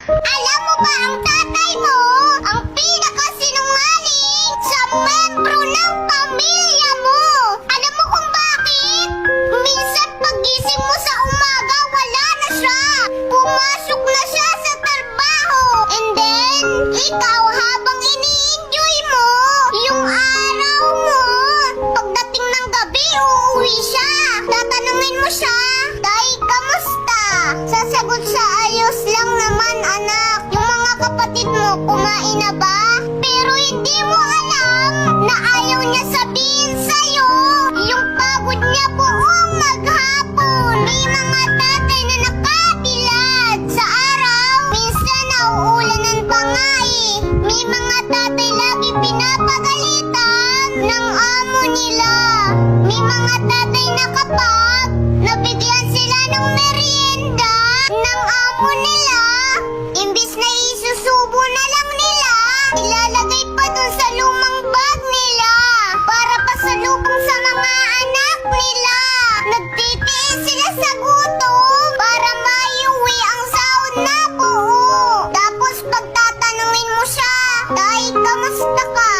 Alam mo ba ang tatay mo? Ang pinakasinungaling sa membro ng pamilya mo. Alam mo kung bakit? Minsan pagising mo sa umaga, wala na siya. Pumasok na siya sa trabaho. And then, ikaw habang ini-enjoy mo yung araw mo, pagdating ng gabi, uuwi siya. Tatanungin mo siya, Tay, kamusta? Sasagot siya, ayos lang naman anak. Yung mga kapatid mo, kumain na ba? Pero hindi mo alam na ayaw niya sabihin sa'yo yung pagod niya buong maghapon. May mga tatay na nakabilad sa araw. Minsan nauulanan pa nga eh. May mga tatay lagi pinapagalitan ng amo nila. May mga tatay na kapag nabigyan sila ng merienda ng amo nila, imbis na isusubo na lang nila, ilalagay pa dun sa lumang bag nila para pasalubong sa mga anak nila. Nagtitiis sila sa gutom para maiuwi ang sahod na buo. Tapos pagtatanungin mo siya, Tay, kamusta ka?